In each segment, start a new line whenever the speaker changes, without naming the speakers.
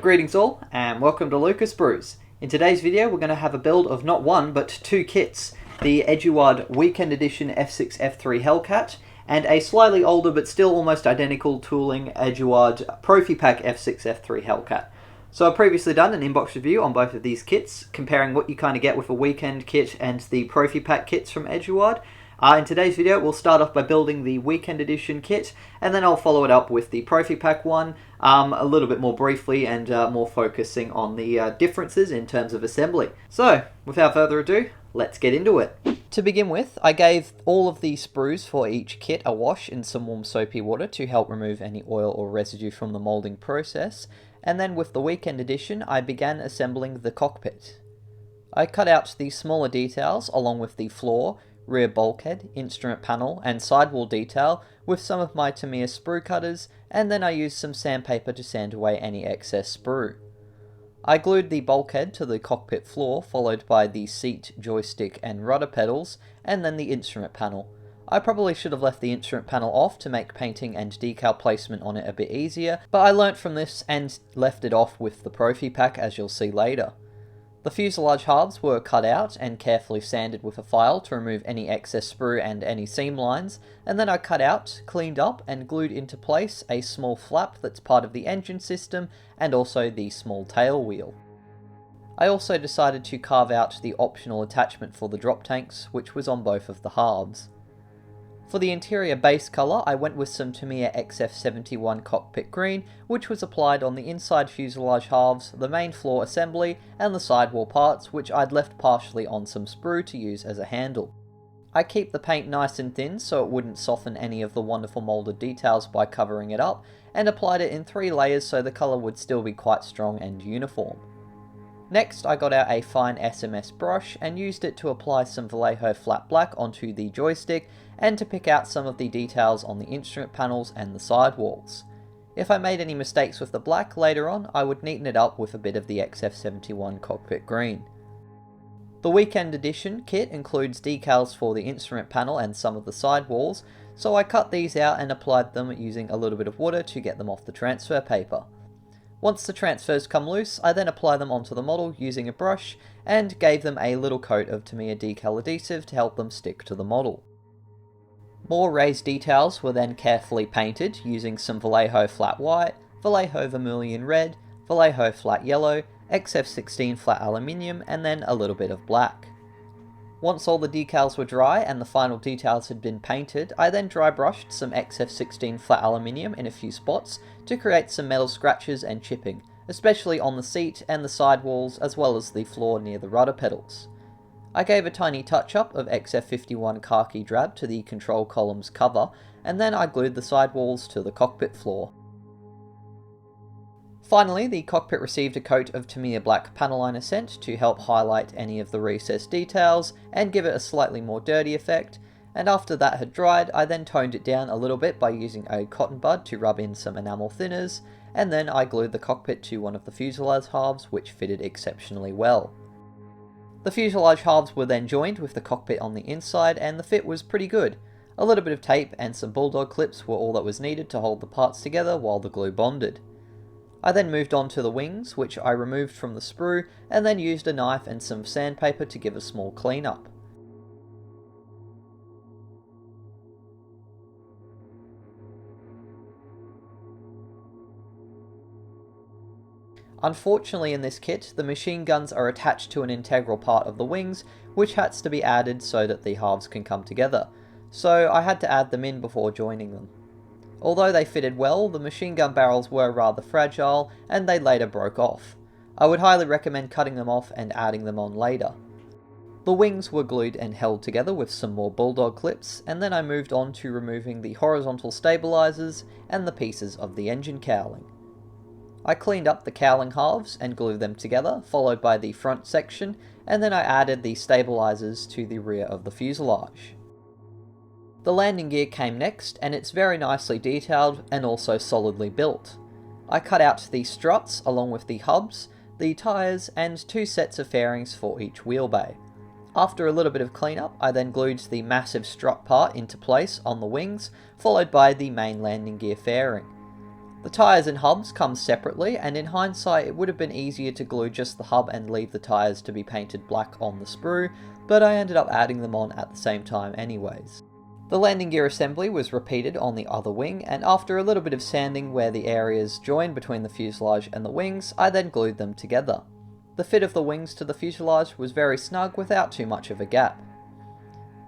Greetings all, and welcome to Lucas Brews. In today's video we're going to have a build of not one but two kits, the Eduard Weekend Edition F6F-3 Hellcat and a slightly older but still almost identical tooling Eduard Profi Pack F6F-3 Hellcat. So I've previously done an inbox review on both of these kits, comparing what you kind of get with a weekend kit and the Profi Pack kits from Eduard. In today's video we'll start off by building the Weekend Edition kit, and then I'll follow it up with the Profipack one, a little bit more briefly and more focusing on the differences in terms of assembly. So, without further ado, let's get into it. To begin with, I gave all of the sprues for each kit a wash in some warm soapy water to help remove any oil or residue from the moulding process, and then with the Weekend Edition I began assembling the cockpit. I cut out the smaller details along with the floor, rear bulkhead, instrument panel and sidewall detail with some of my Tamiya sprue cutters, and then I used some sandpaper to sand away any excess sprue. I glued the bulkhead to the cockpit floor, followed by the seat, joystick and rudder pedals, and then the instrument panel. I probably should have left the instrument panel off to make painting and decal placement on it a bit easier, but I learnt from this and left it off with the Profipack, as you'll see later. The fuselage halves were cut out and carefully sanded with a file to remove any excess sprue and any seam lines, and then I cut out, cleaned up and glued into place a small flap that's part of the engine system and also the small tail wheel. I also decided to carve out the optional attachment for the drop tanks, which was on both of the halves. For the interior base colour, I went with some Tamiya XF71 cockpit green, which was applied on the inside fuselage halves, the main floor assembly, and the sidewall parts, which I'd left partially on some sprue to use as a handle. I keep the paint nice and thin so it wouldn't soften any of the wonderful moulded details by covering it up, and applied it in 3 layers so the colour would still be quite strong and uniform. Next, I got out a fine SMS brush and used it to apply some Vallejo flat black onto the joystick and to pick out some of the details on the instrument panels and the sidewalls. If I made any mistakes with the black later on, I would neaten it up with a bit of the XF71 cockpit green. The Weekend Edition kit includes decals for the instrument panel and some of the sidewalls, so I cut these out and applied them using a little bit of water to get them off the transfer paper. Once the transfers come loose, I then apply them onto the model using a brush and gave them a little coat of Tamiya decal adhesive to help them stick to the model. More raised details were then carefully painted using some Vallejo flat white, Vallejo Vermilion red, Vallejo flat yellow, XF16 flat aluminium and then a little bit of black. Once all the decals were dry and the final details had been painted, I then dry brushed some XF16 flat aluminium in a few spots to create some metal scratches and chipping, especially on the seat and the sidewalls as well as the floor near the rudder pedals. I gave a tiny touch-up of XF51 kaki drab to the control column's cover, and then I glued the sidewalls to the cockpit floor. Finally, the cockpit received a coat of Tamiya black panel liner scent to help highlight any of the recessed details and give it a slightly more dirty effect, and after that had dried, I then toned it down a little bit by using a cotton bud to rub in some enamel thinners, and then I glued the cockpit to one of the fuselage halves, which fitted exceptionally well. The fuselage halves were then joined with the cockpit on the inside and the fit was pretty good. A little bit of tape and some bulldog clips were all that was needed to hold the parts together while the glue bonded. I then moved on to the wings, which I removed from the sprue and then used a knife and some sandpaper to give a small cleanup. Unfortunately in this kit, the machine guns are attached to an integral part of the wings, which has to be added so that the halves can come together, so I had to add them in before joining them. Although they fitted well, the machine gun barrels were rather fragile and they later broke off. I would highly recommend cutting them off and adding them on later. The wings were glued and held together with some more bulldog clips, and then I moved on to removing the horizontal stabilizers and the pieces of the engine cowling. I cleaned up the cowling halves and glued them together, followed by the front section, and then I added the stabilizers to the rear of the fuselage. The landing gear came next, and it's very nicely detailed and also solidly built. I cut out the struts along with the hubs, the tyres, and 2 sets of fairings for each wheel bay. After a little bit of cleanup, I then glued the massive strut part into place on the wings, followed by the main landing gear fairing. The tyres and hubs come separately, and in hindsight it would have been easier to glue just the hub and leave the tyres to be painted black on the sprue, but I ended up adding them on at the same time anyways. The landing gear assembly was repeated on the other wing, and after a little bit of sanding where the areas join between the fuselage and the wings, I then glued them together. The fit of the wings to the fuselage was very snug without too much of a gap.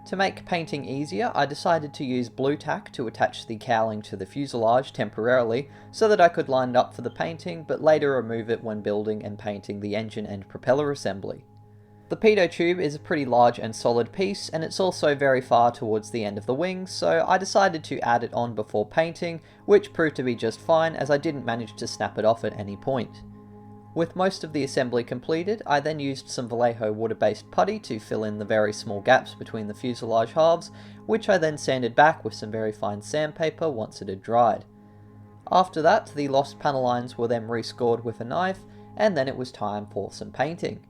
To make painting easier, I decided to use blue tack to attach the cowling to the fuselage temporarily so that I could line it up for the painting, but later remove it when building and painting the engine and propeller assembly. The pitot tube is a pretty large and solid piece, and it's also very far towards the end of the wing, so I decided to add it on before painting, which proved to be just fine as I didn't manage to snap it off at any point. With most of the assembly completed, I then used some Vallejo water-based putty to fill in the very small gaps between the fuselage halves, which I then sanded back with some very fine sandpaper once it had dried. After that, the lost panel lines were then rescored with a knife, and then it was time for some painting.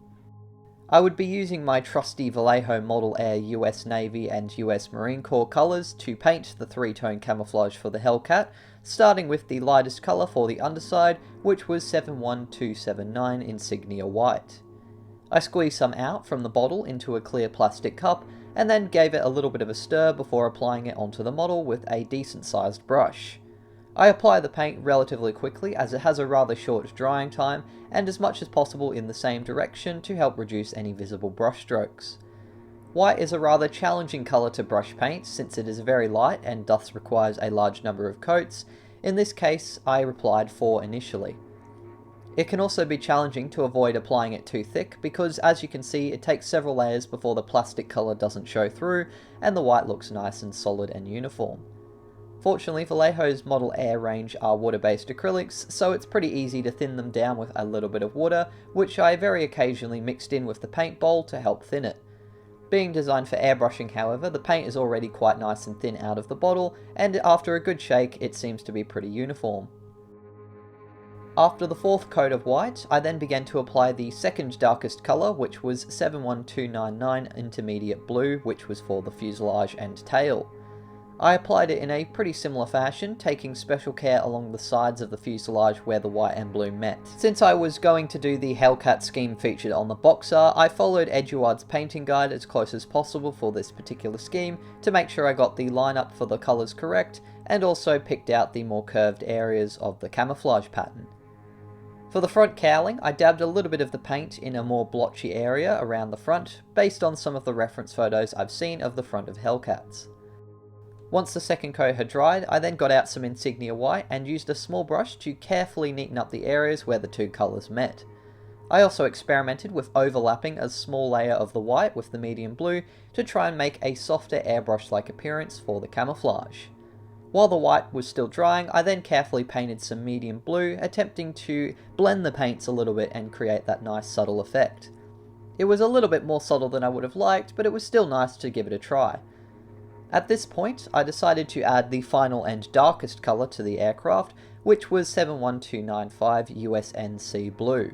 I would be using my trusty Vallejo Model Air US Navy and US Marine Corps colours to paint the three-tone camouflage for the Hellcat, starting with the lightest colour for the underside, which was 71279 Insignia White. I squeezed some out from the bottle into a clear plastic cup, and then gave it a little bit of a stir before applying it onto the model with a decent sized brush. I apply the paint relatively quickly as it has a rather short drying time, and as much as possible in the same direction to help reduce any visible brush strokes. White is a rather challenging colour to brush paint since it is very light and thus requires a large number of coats. In this case, I applied 4 initially. It can also be challenging to avoid applying it too thick because, as you can see, it takes several layers before the plastic colour doesn't show through and the white looks nice and solid and uniform. Fortunately, Vallejo's Model Air range are water-based acrylics, so it's pretty easy to thin them down with a little bit of water, which I very occasionally mixed in with the paint bowl to help thin it. Being designed for airbrushing, however, the paint is already quite nice and thin out of the bottle, and after a good shake, it seems to be pretty uniform. After the 4th coat of white, I then began to apply the second darkest colour, which was 71299 Intermediate Blue, which was for the fuselage and tail. I applied it in a pretty similar fashion, taking special care along the sides of the fuselage where the white and blue met. Since I was going to do the Hellcat scheme featured on the Boxer, I followed Eduard's painting guide as close as possible for this particular scheme to make sure I got the lineup for the colours correct, and also picked out the more curved areas of the camouflage pattern. For the front cowling, I dabbed a little bit of the paint in a more blotchy area around the front, based on some of the reference photos I've seen of the front of Hellcats. Once the second coat had dried, I then got out some Insignia White and used a small brush to carefully neaten up the areas where the two colours met. I also experimented with overlapping a small layer of the white with the medium blue to try and make a softer airbrush-like appearance for the camouflage. While the white was still drying, I then carefully painted some medium blue, attempting to blend the paints a little bit and create that nice subtle effect. It was a little bit more subtle than I would have liked, but it was still nice to give it a try. At this point, I decided to add the final and darkest colour to the aircraft, which was 71295 USN Sea Blue.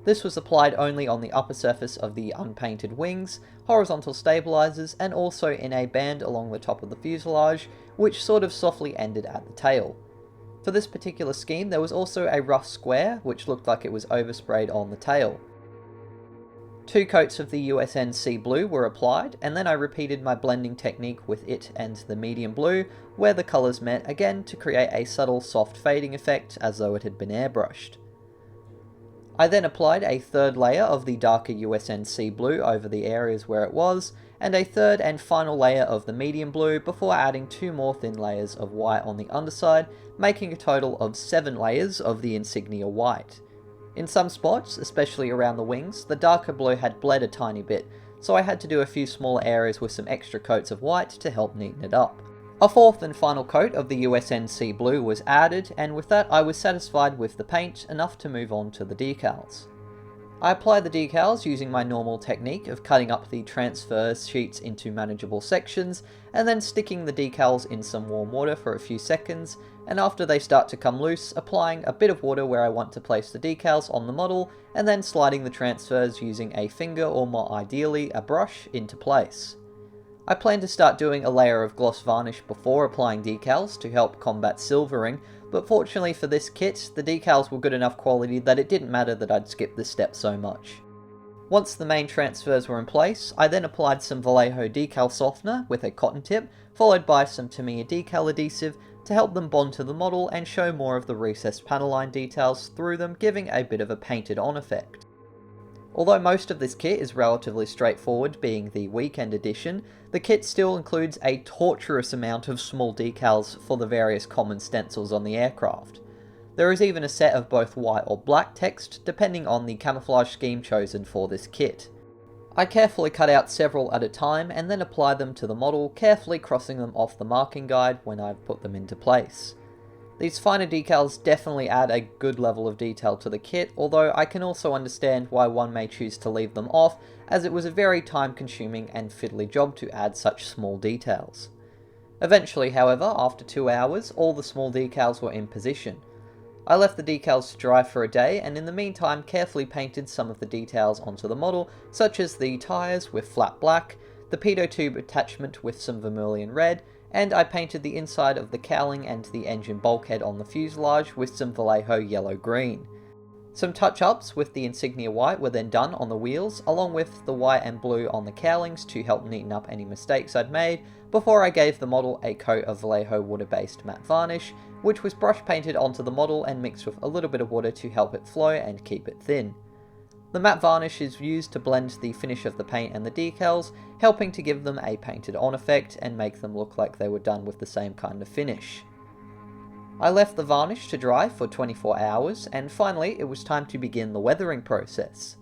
This was applied only on the upper surface of the unpainted wings, horizontal stabilizers, and also in a band along the top of the fuselage, which sort of softly ended at the tail. For this particular scheme, there was also a rough square, which looked like it was oversprayed on the tail. 2 coats of the USN Sea Blue were applied, and then I repeated my blending technique with it and the medium blue, where the colours met again to create a subtle soft fading effect as though it had been airbrushed. I then applied a 3rd layer of the darker USN Sea Blue over the areas where it was, and a 3rd and final layer of the medium blue before adding 2 more thin layers of white on the underside, making a total of 7 layers of the Insignia White. In some spots, especially around the wings, the darker blue had bled a tiny bit, so I had to do a few smaller areas with some extra coats of white to help neaten it up. A 4th and final coat of the USN Sea Blue was added, and with that I was satisfied with the paint enough to move on to the decals. I applied the decals using my normal technique of cutting up the transfer sheets into manageable sections, and then sticking the decals in some warm water for a few seconds, and after they start to come loose, applying a bit of water where I want to place the decals on the model, and then sliding the transfers using a finger or more ideally a brush into place. I plan to start doing a layer of gloss varnish before applying decals to help combat silvering, but fortunately for this kit, the decals were good enough quality that it didn't matter that I'd skipped this step so much. Once the main transfers were in place, I then applied some Vallejo decal softener with a cotton tip, followed by some Tamiya decal adhesive to help them bond to the model and show more of the recessed panel line details through them, giving a bit of a painted on effect. Although most of this kit is relatively straightforward, being the weekend edition, the kit still includes a torturous amount of small decals for the various common stencils on the aircraft. There is even a set of both white or black text, depending on the camouflage scheme chosen for this kit. I carefully cut out several at a time and then apply them to the model, carefully crossing them off the marking guide when I've put them into place. These finer decals definitely add a good level of detail to the kit, although I can also understand why one may choose to leave them off, as it was a very time-consuming and fiddly job to add such small details. Eventually, however, after 2 hours, all the small decals were in position. I left the decals to dry for a day, and in the meantime carefully painted some of the details onto the model, such as the tyres with flat black, the pitot tube attachment with some vermilion red, and I painted the inside of the cowling and the engine bulkhead on the fuselage with some Vallejo yellow-green. Some touch-ups with the Insignia white were then done on the wheels, along with the white and blue on the cowlings to help neaten up any mistakes I'd made, before I gave the model a coat of Vallejo water-based matte varnish, which was brush painted onto the model and mixed with a little bit of water to help it flow and keep it thin. The matte varnish is used to blend the finish of the paint and the decals, helping to give them a painted on effect and make them look like they were done with the same kind of finish. I left the varnish to dry for 24 hours, and finally it was time to begin the weathering process.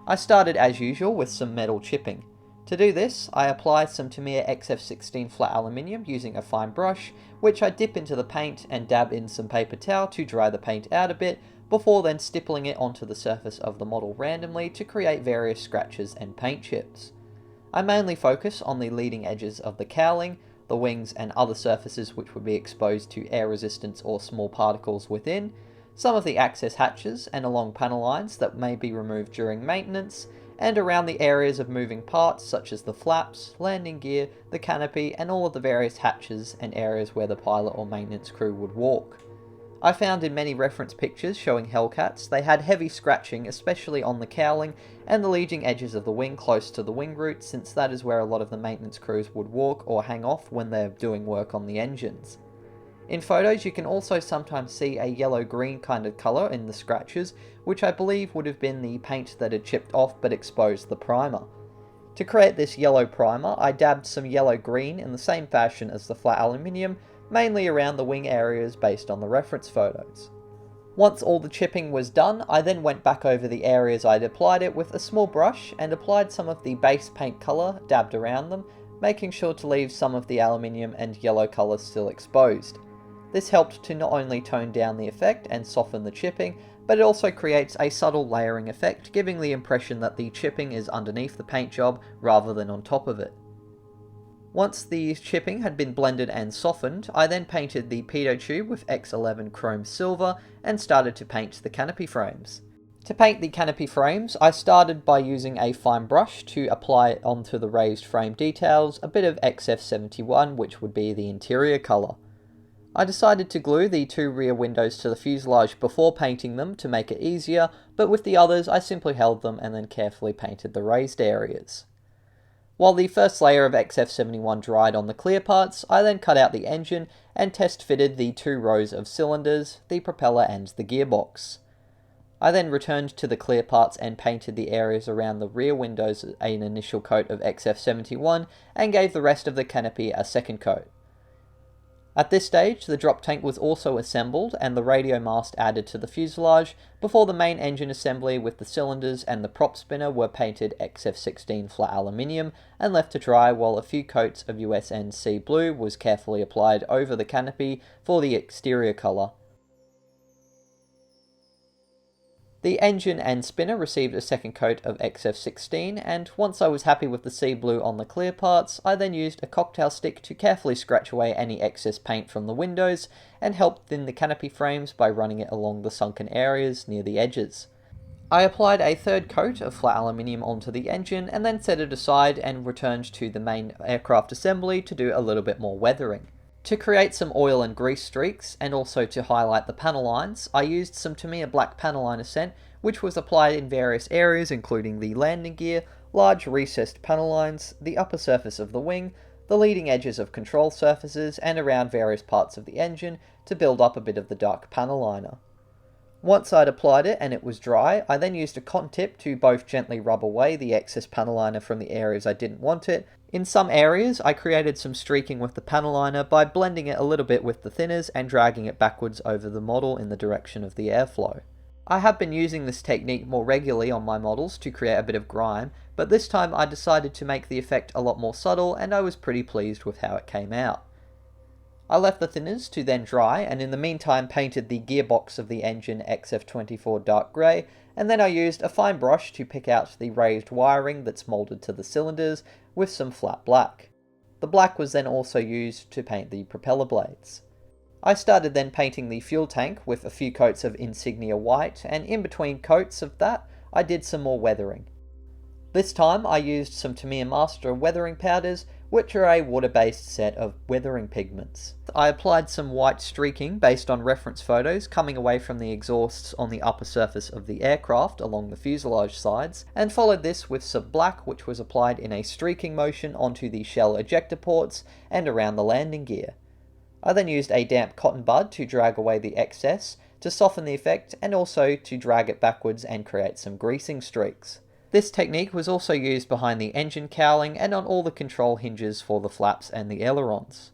I started as usual with some metal chipping. To do this, I apply some Tamiya XF16 flat aluminium using a fine brush, which I dip into the paint and dab in some paper towel to dry the paint out a bit, before then stippling it onto the surface of the model randomly to create various scratches and paint chips. I mainly focus on the leading edges of the cowling, the wings and other surfaces which would be exposed to air resistance or small particles within, some of the access hatches and along panel lines that may be removed during maintenance, and around the areas of moving parts such as the flaps, landing gear, the canopy, and all of the various hatches and areas where the pilot or maintenance crew would walk. I found in many reference pictures showing Hellcats they had heavy scratching, especially on the cowling and the leading edges of the wing close to the wing root, since that is where a lot of the maintenance crews would walk or hang off when they're doing work on the engines. In photos you can also sometimes see a yellow-green kind of colour in the scratches, which I believe would have been the paint that had chipped off but exposed the primer. To create this yellow primer, I dabbed some yellow-green in the same fashion as the flat aluminium, mainly around the wing areas based on the reference photos. Once all the chipping was done, I then went back over the areas I'd applied it with a small brush and applied some of the base paint colour dabbed around them, making sure to leave some of the aluminium and yellow colours still exposed. This helped to not only tone down the effect and soften the chipping, but it also creates a subtle layering effect, giving the impression that the chipping is underneath the paint job rather than on top of it. Once the chipping had been blended and softened, I then painted the pitot tube with X11 chrome silver and started to paint the canopy frames. To paint the canopy frames, I started by using a fine brush to apply onto the raised frame details a bit of XF71, which would be the interior colour. I decided to glue the 2 rear windows to the fuselage before painting them to make it easier, but with the others I simply held them and then carefully painted the raised areas. While the first layer of XF71 dried on the clear parts, I then cut out the engine and test fitted the 2 rows of cylinders, the propeller and the gearbox. I then returned to the clear parts and painted the areas around the rear windows an initial coat of XF71 and gave the rest of the canopy a second coat. At this stage, the drop tank was also assembled and the radio mast added to the fuselage, before the main engine assembly with the cylinders and the prop spinner were painted XF16 flat aluminium and left to dry, while a few coats of USN Sea Blue was carefully applied over the canopy for the exterior colour. The engine and spinner received a second coat of XF16, and once I was happy with the sea blue on the clear parts, I then used a cocktail stick to carefully scratch away any excess paint from the windows and help thin the canopy frames by running it along the sunken areas near the edges. I applied a third coat of flat aluminium onto the engine and then set it aside and returned to the main aircraft assembly to do a little bit more weathering. To create some oil and grease streaks, and also to highlight the panel lines, I used some Tamiya black panel liner scent, which was applied in various areas including the landing gear, large recessed panel lines, the upper surface of the wing, the leading edges of control surfaces, and around various parts of the engine to build up a bit of the dark panel liner. Once I'd applied it and it was dry, I then used a cotton tip to both gently rub away the excess panel liner from the areas I didn't want it. In some areas, I created some streaking with the panel liner by blending it a little bit with the thinners and dragging it backwards over the model in the direction of the airflow. I have been using this technique more regularly on my models to create a bit of grime, but this time I decided to make the effect a lot more subtle and I was pretty pleased with how it came out. I left the thinners to then dry, and in the meantime painted the gearbox of the engine XF24 dark grey, and then I used a fine brush to pick out the raised wiring that's moulded to the cylinders with some flat black. The black was then also used to paint the propeller blades. I started then painting the fuel tank with a few coats of Insignia white, and in between coats of that I did some more weathering. This time I used some Tamiya Master weathering powders, which are a water-based set of weathering pigments. I applied some white streaking based on reference photos coming away from the exhausts on the upper surface of the aircraft along the fuselage sides, and followed this with some black which was applied in a streaking motion onto the shell ejector ports and around the landing gear. I then used a damp cotton bud to drag away the excess, to soften the effect, and also to drag it backwards and create some greasing streaks. This technique was also used behind the engine cowling and on all the control hinges for the flaps and the ailerons.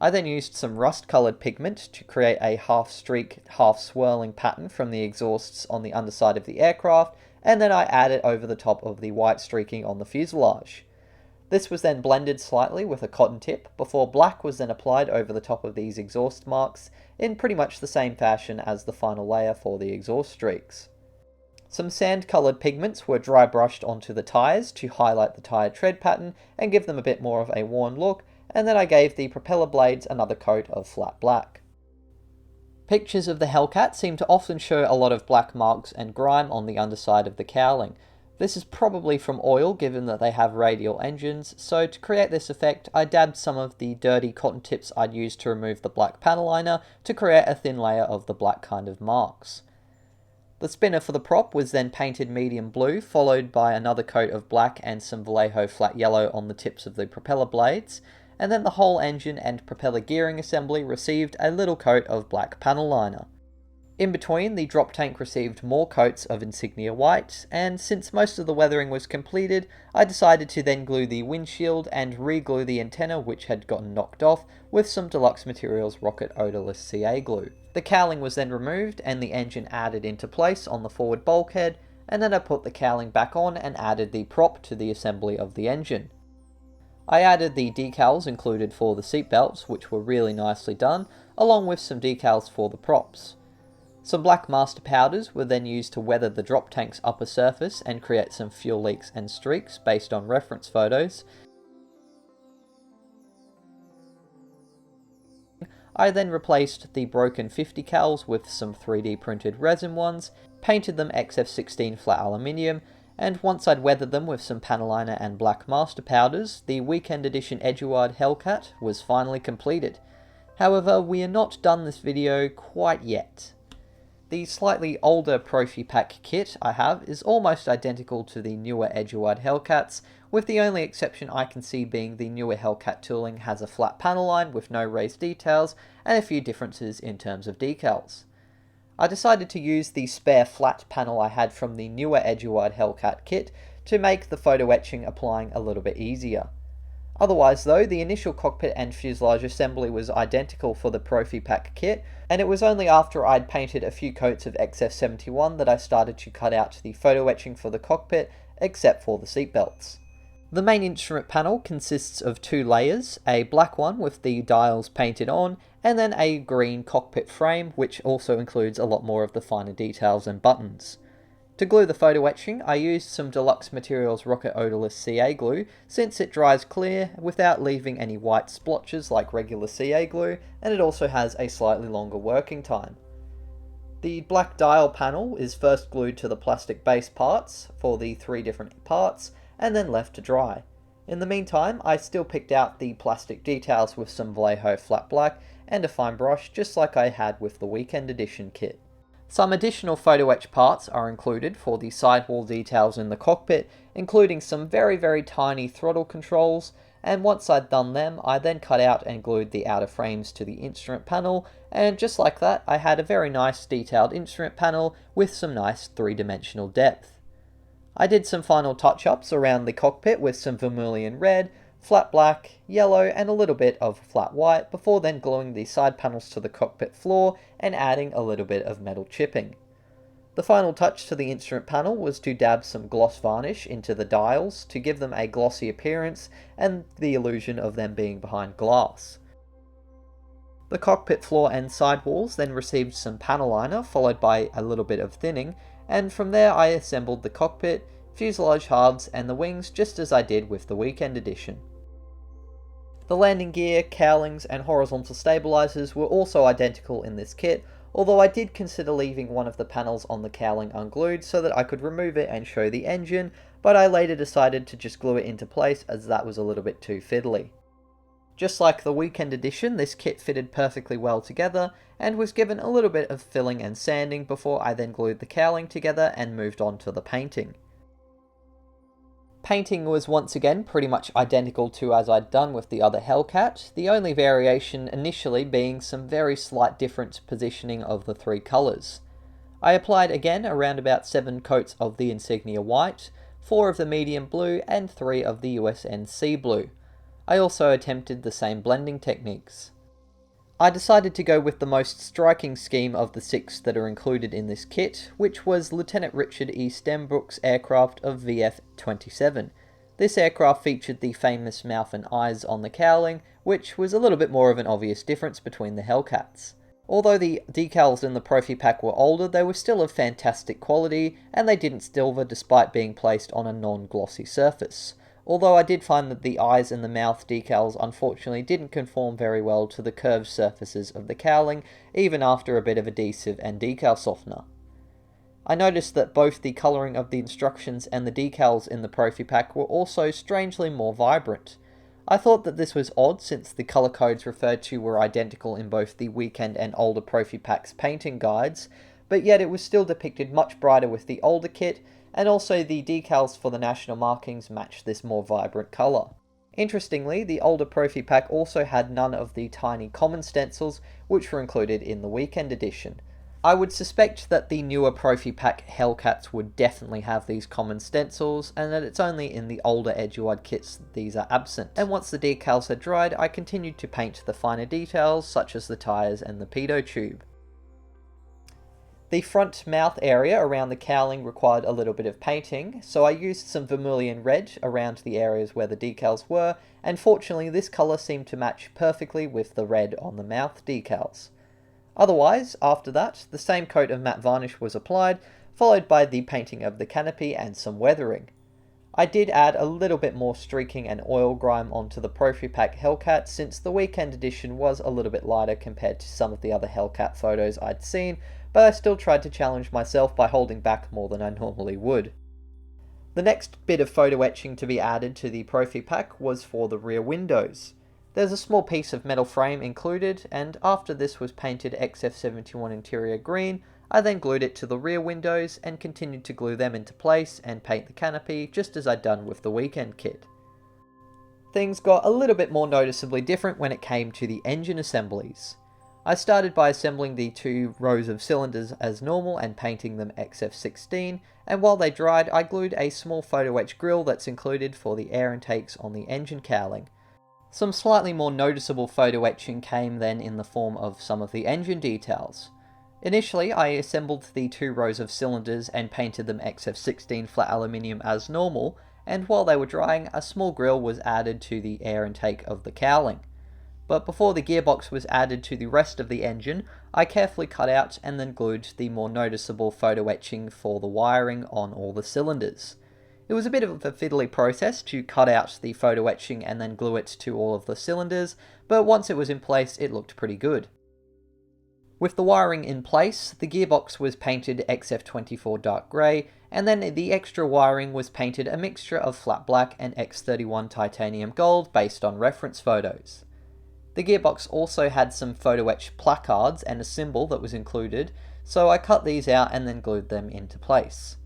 I then used some rust-coloured pigment to create a half-streak, half-swirling pattern from the exhausts on the underside of the aircraft, and then I added over the top of the white streaking on the fuselage. This was then blended slightly with a cotton tip, before black was then applied over the top of these exhaust marks in pretty much the same fashion as the final layer for the exhaust streaks. Some sand-coloured pigments were dry brushed onto the tyres to highlight the tyre tread pattern and give them a bit more of a worn look, and then I gave the propeller blades another coat of flat black. Pictures of the Hellcat seem to often show a lot of black marks and grime on the underside of the cowling. This is probably from oil given that they have radial engines, so to create this effect I dabbed some of the dirty cotton tips I'd used to remove the black panel liner to create a thin layer of the black kind of marks. The spinner for the prop was then painted medium blue, followed by another coat of black and some Vallejo flat yellow on the tips of the propeller blades, and then the whole engine and propeller gearing assembly received a little coat of black panel liner. In between, the drop tank received more coats of Insignia white, and since most of the weathering was completed, I decided to then glue the windshield and re-glue the antenna which had gotten knocked off with some Deluxe Materials Rocket Odorless CA glue. The cowling was then removed and the engine added into place on the forward bulkhead, and then I put the cowling back on and added the prop to the assembly of the engine. I added the decals included for the seatbelts, which were really nicely done, along with some decals for the props. Some black master powders were then used to weather the drop tank's upper surface and create some fuel leaks and streaks based on reference photos. I then replaced the broken 50 cals with some 3D printed resin ones, painted them XF16 flat aluminium, and once I'd weathered them with some panel liner and black master powders, the weekend edition Eduard Hellcat was finally completed. However, we are not done this video quite yet. The slightly older Profi Pack kit I have is almost identical to the newer Eduard Hellcats, with the only exception I can see being the newer Hellcat tooling has a flat panel line with no raised details and a few differences in terms of decals. I decided to use the spare flat panel I had from the newer Eduard Hellcat kit to make the photo etching applying a little bit easier. Otherwise though, the initial cockpit and fuselage assembly was identical for the Profi Pack kit, and it was only after I'd painted a few coats of XF71 that I started to cut out the photo etching for the cockpit, except for the seatbelts. The main instrument panel consists of two layers, a black one with the dials painted on, and then a green cockpit frame, which also includes a lot more of the finer details and buttons. To glue the photo etching, I used some Deluxe Materials Rocket Odorless CA glue, since it dries clear without leaving any white splotches like regular CA glue, and it also has a slightly longer working time. The black dial panel is first glued to the plastic base parts for the 3 different parts, and then left to dry. In the meantime, I still picked out the plastic details with some Vallejo flat black and a fine brush, just like I had with the weekend edition kit. Some additional photo etch parts are included for the sidewall details in the cockpit, including some very tiny throttle controls, and once I'd done them, I then cut out and glued the outer frames to the instrument panel, and just like that, I had a very nice detailed instrument panel with some nice three-dimensional depth. I did some final touch-ups around the cockpit with some Vermilion red, flat black, yellow, and a little bit of flat white before then gluing the side panels to the cockpit floor and adding a little bit of metal chipping. The final touch to the instrument panel was to dab some gloss varnish into the dials to give them a glossy appearance and the illusion of them being behind glass. The cockpit floor and sidewalls then received some panel liner followed by a little bit of thinning, and from there I assembled the cockpit, fuselage halves and the wings just as I did with the weekend edition. The landing gear, cowlings and horizontal stabilizers were also identical in this kit, although I did consider leaving one of the panels on the cowling unglued so that I could remove it and show the engine, but I later decided to just glue it into place as that was a little bit too fiddly. Just like the weekend edition, this kit fitted perfectly well together and was given a little bit of filling and sanding before I then glued the cowling together and moved on to the painting. Painting was once again pretty much identical to as I'd done with the other Hellcat, the only variation initially being some very slight different positioning of the three colours. I applied again around about 7 coats of the Insignia white, 4 of the medium blue and 3 of the USN Sea Blue. I also attempted the same blending techniques. I decided to go with the most striking scheme of the 6 that are included in this kit, which was Lieutenant Richard E. Stembrook's aircraft of VF-27. This aircraft featured the famous mouth and eyes on the cowling, which was a little bit more of an obvious difference between the Hellcats. Although the decals in the Profi Pack were older, they were still of fantastic quality, and they didn't silver despite being placed on a non-glossy surface. Although I did find that the eyes and the mouth decals unfortunately didn't conform very well to the curved surfaces of the cowling, even after a bit of adhesive and decal softener. I noticed that both the colouring of the instructions and the decals in the Profi Pack were also strangely more vibrant. I thought that this was odd since the colour codes referred to were identical in both the weekend and older Profi Pack's painting guides, but yet it was still depicted much brighter with the older kit, and also the decals for the national markings match this more vibrant colour. Interestingly, the older Profi Pack also had none of the tiny common stencils which were included in the weekend edition. I would suspect that the newer Profi Pack Hellcats would definitely have these common stencils, and that it's only in the older Eduard kits that these are absent. And once the decals had dried, I continued to paint the finer details such as the tyres and the pitot tube. The front mouth area around the cowling required a little bit of painting, so I used some Vermilion red around the areas where the decals were, and fortunately this colour seemed to match perfectly with the red on the mouth decals. Otherwise, after that, the same coat of matte varnish was applied, followed by the painting of the canopy and some weathering. I did add a little bit more streaking and oil grime onto the Profi Pack Hellcat since the weekend edition was a little bit lighter compared to some of the other Hellcat photos I'd seen, but I still tried to challenge myself by holding back more than I normally would. The next bit of photo etching to be added to the Profi Pack was for the rear windows. There's a small piece of metal frame included, and after this was painted XF71 interior green, I then glued it to the rear windows and continued to glue them into place and paint the canopy just as I'd done with the weekend kit. Things got a little bit more noticeably different when it came to the engine assemblies. I started by assembling the 2 rows of cylinders as normal and painting them XF16, and while they dried I glued a small photo etch grill that's included for the air intakes on the engine cowling. Some slightly more noticeable photo etching came then in the form of some of the engine details. Initially I assembled the 2 rows of cylinders and painted them XF16 flat aluminium as normal, and while they were drying a small grill was added to the air intake of the cowling. But before the gearbox was added to the rest of the engine, I carefully cut out and then glued the more noticeable photo etching for the wiring on all the cylinders. It was a bit of a fiddly process to cut out the photo etching and then glue it to all of the cylinders, but once it was in place it looked pretty good. With the wiring in place, the gearbox was painted XF24 dark grey, and then the extra wiring was painted a mixture of flat black and X31 titanium gold based on reference photos. The gearbox also had some photo etch placards and a symbol that was included, so I cut these out and then glued them into place.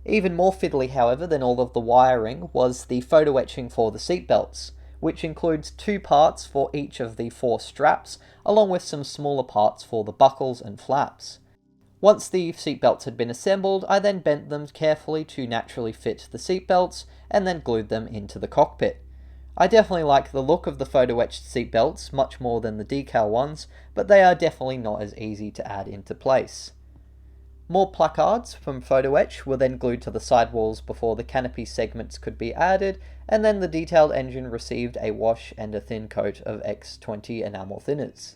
Even more fiddly, however, than all of the wiring was the photo etching for the seatbelts, which includes 2 parts for each of the 4 straps, along with some smaller parts for the buckles and flaps. Once the seatbelts had been assembled, I then bent them carefully to naturally fit the seatbelts, and then glued them into the cockpit. I definitely like the look of the photo etched seatbelts, much more than the decal ones, but they are definitely not as easy to add into place. More placards from photo etch were then glued to the sidewalls before the canopy segments could be added, and then the detailed engine received a wash and a thin coat of X20 enamel thinners.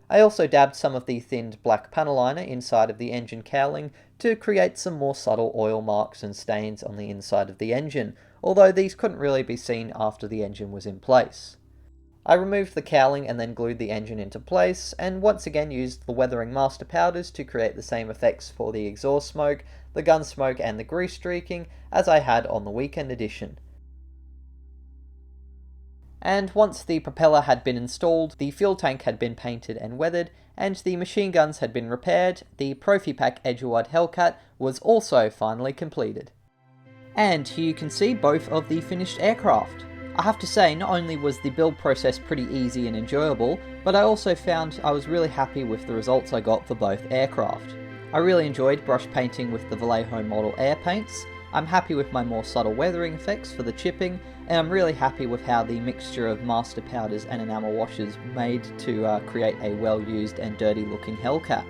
I also dabbed some of the thinned black panel liner inside of the engine cowling to create some more subtle oil marks and stains on the inside of the engine, although these couldn't really be seen after the engine was in place. I removed the cowling and then glued the engine into place, and once again used the weathering master powders to create the same effects for the exhaust smoke, the gun smoke and the grease streaking as I had on the weekend edition. And once the propeller had been installed, the fuel tank had been painted and weathered, and the machine guns had been repaired, the Profi Pack Eduard Hellcat was also finally completed. And here you can see both of the finished aircraft. I have to say, not only was the build process pretty easy and enjoyable, but I also found I was really happy with the results I got for both aircraft. I really enjoyed brush painting with the Vallejo model air paints. I'm happy with my more subtle weathering effects for the chipping, and I'm really happy with how the mixture of master powders and enamel washes made to create a well-used and dirty looking Hellcat.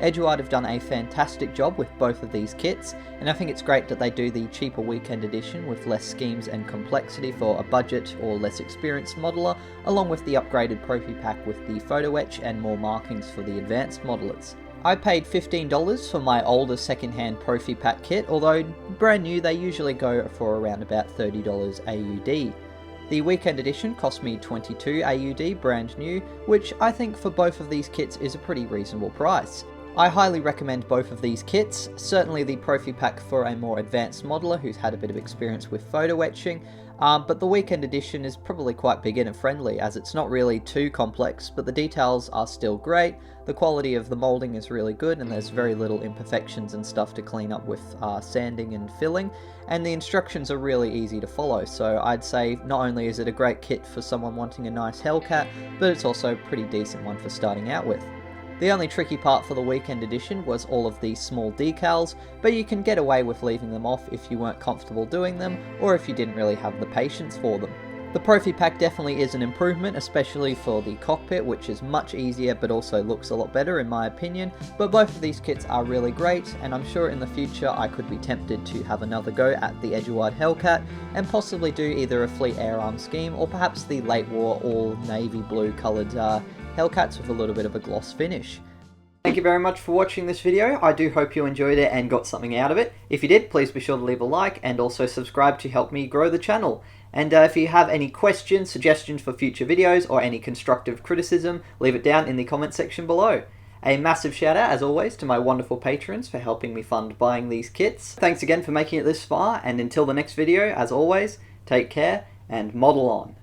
Eduard have done a fantastic job with both of these kits, and I think it's great that they do the cheaper weekend edition with less schemes and complexity for a budget or less experienced modeler, along with the upgraded Profi Pack with the photo etch and more markings for the advanced modelers. I paid $15 for my older second-hand Profi Pack kit, although brand new they usually go for around about $30 AUD. The weekend edition cost me $22 AUD brand new, which I think for both of these kits is a pretty reasonable price. I highly recommend both of these kits, certainly the Profi Pack for a more advanced modeler who's had a bit of experience with photo etching, but the weekend edition is probably quite beginner friendly as it's not really too complex, but the details are still great, the quality of the moulding is really good and there's very little imperfections and stuff to clean up with sanding and filling, and the instructions are really easy to follow, so I'd say not only is it a great kit for someone wanting a nice Hellcat, but it's also a pretty decent one for starting out with. The only tricky part for the weekend edition was all of these small decals, but you can get away with leaving them off if you weren't comfortable doing them, or if you didn't really have the patience for them. The Profi Pack definitely is an improvement, especially for the cockpit, which is much easier but also looks a lot better in my opinion, but both of these kits are really great, and I'm sure in the future I could be tempted to have another go at the Eduard Hellcat, and possibly do either a Fleet Air Arm scheme, or perhaps the late war all navy blue coloured Hellcats with a little bit of a gloss finish. Thank you very much for watching this video. I do hope you enjoyed it and got something out of it. If you did, please be sure to leave a like and also subscribe to help me grow the channel. And if you have any questions, suggestions for future videos, or any constructive criticism, leave it down in the comment section below. A massive shout out, as always, to my wonderful patrons for helping me fund buying these kits. Thanks again for making it this far, and until the next video, as always, take care and model on.